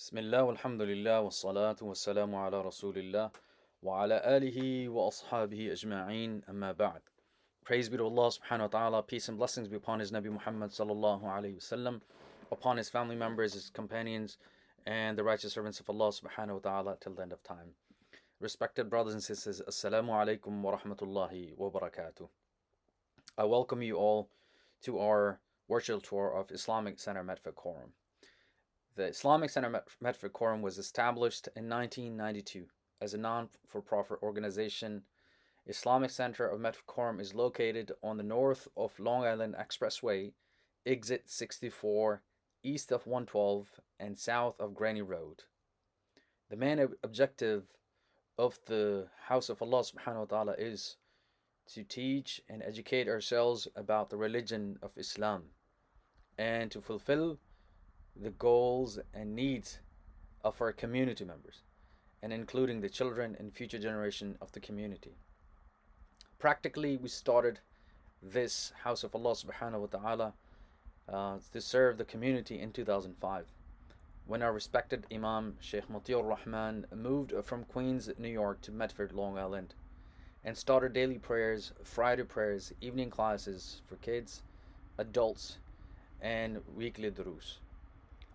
Bismillah, walhamdulillah, wassalatu wassalamu ala rasulillah, wa ala alihi wa ashabihi ajma'een, amma ba'd. Praise be to Allah subhanahu wa ta'ala, peace and blessings be upon His Nabi Muhammad sallallahu alayhi wasallam, upon his family members, his companions, and the righteous servants of Allah subhanahu wa ta'ala till the end of time. Respected brothers and sisters, assalamu alaikum wa rahmatullahi wa barakatuh. I welcome you all to our virtual tour of Islamic Center Medford Coram. The Islamic Center Medford Coram was established in 1992 as a non-for-profit organization. Islamic Center of Medford Coram is located on the north of Long Island Expressway, exit 64, east of 112, and south of Granny Road. The main objective of the House of Allah subhanahu wa ta'ala is to teach and educate ourselves about the religion of Islam and to fulfill the goals and needs of our community members, and including the children and future generation of the community. Practically, we started this House of Allah subhanahu wa ta'ala to serve the community in 2005, when our respected Imam Sheikh Matiur Rahman moved from Queens, New York to Medford, Long Island, and started daily prayers, Friday prayers, evening classes for kids, adults, and weekly durus.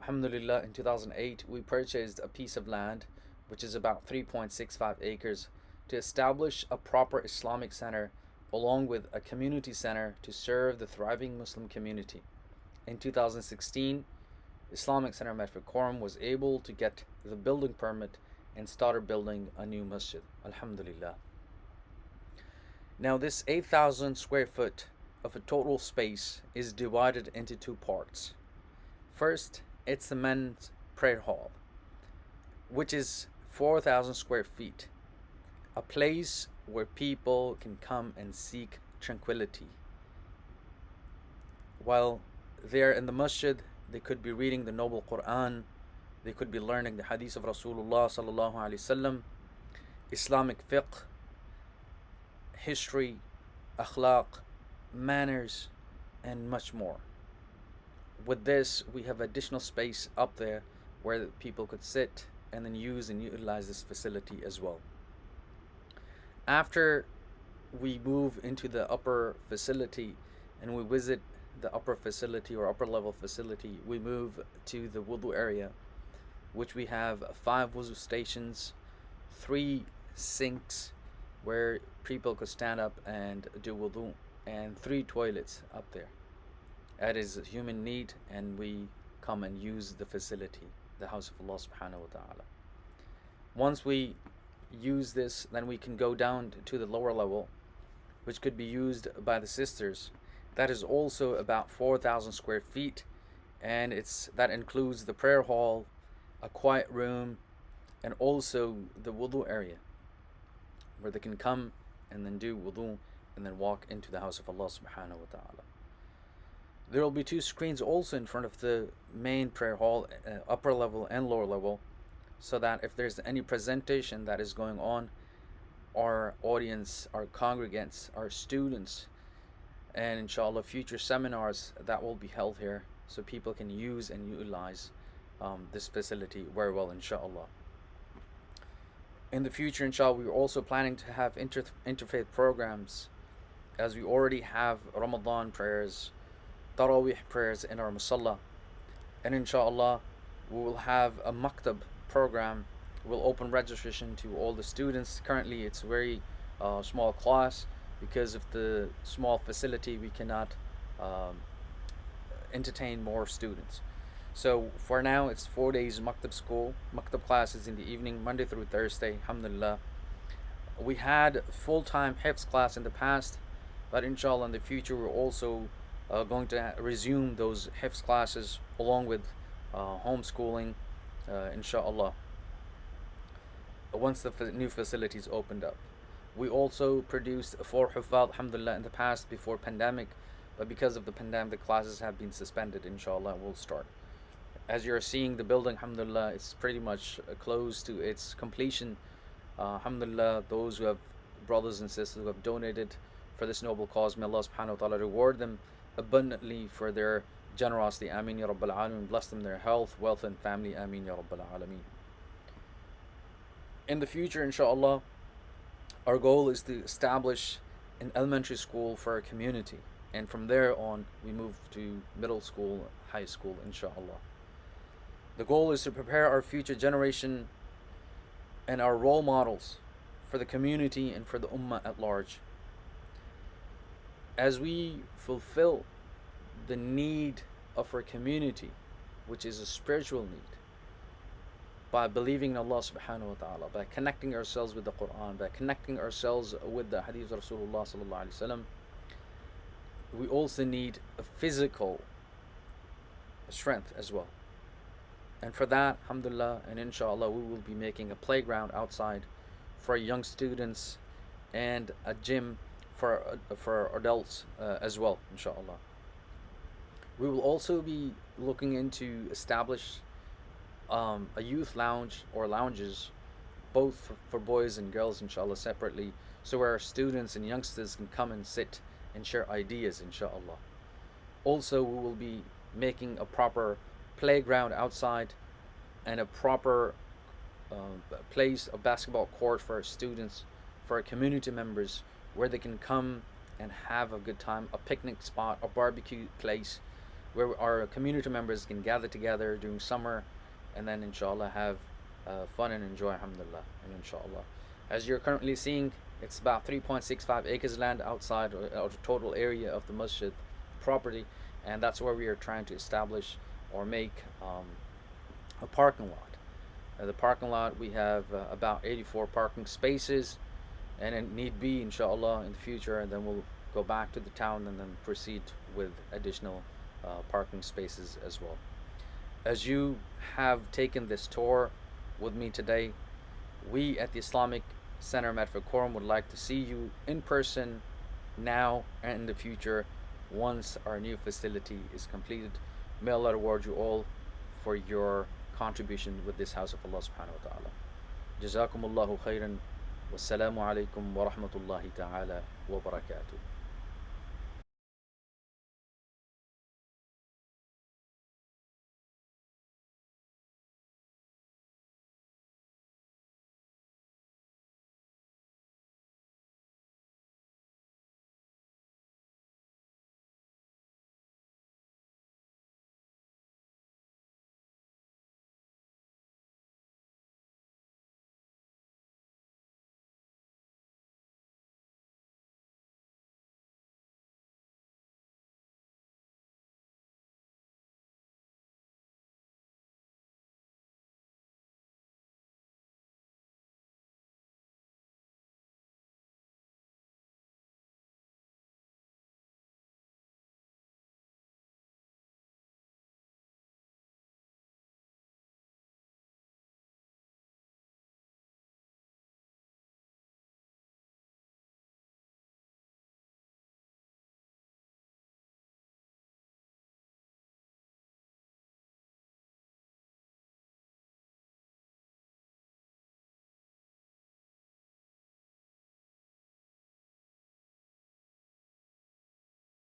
Alhamdulillah, in 2008, we purchased a piece of land, which is about 3.65 acres, to establish a proper Islamic center along with a community center to serve the thriving Muslim community. In 2016, Islamic Center Medford Coram was able to get the building permit and started building a new masjid. Alhamdulillah. Now, this 8,000 square foot of a total space is divided into two parts. First, it's the men's prayer hall, which is 4,000 square feet, a place where people can come and seek tranquility. While they're in the masjid, they could be reading the noble Quran, they could be learning the hadith of Rasulullah sallallahu alaihi wasallam, Islamic fiqh, history, akhlaq, manners, and much more. With this, we have additional space up there where people could sit and then use and utilize this facility as well. After we move into the upper facility and we visit the upper facility or upper level facility, we move to the wudu area, which we have 5 wudu stations, 3 sinks where people could stand up and do wudu, and 3 toilets up there. That is a human need, and we come and use the facility, the House of Allah subhanahu wa ta'ala. Once we use this, then we can go down to the lower level, which could be used by the sisters. That is also about 4,000 square feet, and that includes the prayer hall, a quiet room, and also the wudu area, where they can come and then do wudu and then walk into the House of Allah subhanahu wa ta'ala. There will be 2 screens also in front of the main prayer hall, upper level and lower level, so that if there's any presentation that is going on, our audience, our congregants, our students, and inshallah future seminars that will be held here, so people can use and utilize this facility very well, inshallah. In the future, inshallah, we're also planning to have interfaith programs, as we already have Ramadan prayers, Tarawih prayers in our musalla, and inshallah we will have a maktab program. We'll open registration to all the students. Currently it's very small class because of the small facility. We cannot entertain more students, so for now it's 4 days maktab school, maktab classes in the evening, Monday through Thursday. Alhamdulillah, we had full-time hifz class in the past, but inshallah in the future we're also going to resume those hifz classes along with homeschooling, inshallah, once the new facilities opened up. We also produced 4 hufad, alhamdulillah, in the past before pandemic, but because of the pandemic the classes have been suspended. Inshallah we'll start. As you're seeing, the building, alhamdulillah, it's pretty much close to its completion. Alhamdulillah, those who have, brothers and sisters who have donated for this noble cause, may Allah subhanahu wa ta'ala reward them abundantly for their generosity. Ameen ya Rabbal Alameen. Bless them their health, wealth, and family. Ameen ya Rabbal Alameen. In the future, inshallah, our goal is to establish an elementary school for our community. And from there on, we move to middle school, high school, inshallah. The goal is to prepare our future generation and our role models for the community and for the ummah at large. As we fulfill the need of our community, which is a spiritual need, by believing in Allah subhanahu wa ta'ala, by connecting ourselves with the Quran, by connecting ourselves with the hadith of Rasulullah sallallahu alaihi wasallam, we also need a physical strength as well. And for that, alhamdulillah, and inshallah, we will be making a playground outside for young students and a gym for adults as well, inshallah. We will also be looking into establish a youth lounge or lounges, both for boys and girls, inshallah, separately, so where our students and youngsters can come and sit and share ideas, inshallah. Also, we will be making a proper playground outside and a proper place, a basketball court for our students, for our community members, where they can come and have a good time, a picnic spot, a barbecue place where our community members can gather together during summer and then inshallah have fun and enjoy, alhamdulillah, and inshallah. As you're currently seeing, it's about 3.65 acres land outside the total area of the masjid property, and that's where we are trying to establish or make a parking lot. The parking lot, we have about 84 parking spaces, and it need be, inshallah, in the future, and then we'll go back to the town and then proceed with additional parking spaces as well. As you have taken this tour with me today, we at the Islamic Center Medford Coram would like to see you in person now and in the future once our new facility is completed. May Allah reward you all for your contribution with this house of Allah subhanahu wa ta'ala. Jazakumullahu khairan. Wassalamu alaikum wa rahmatullahi ta'ala wa barakatuh.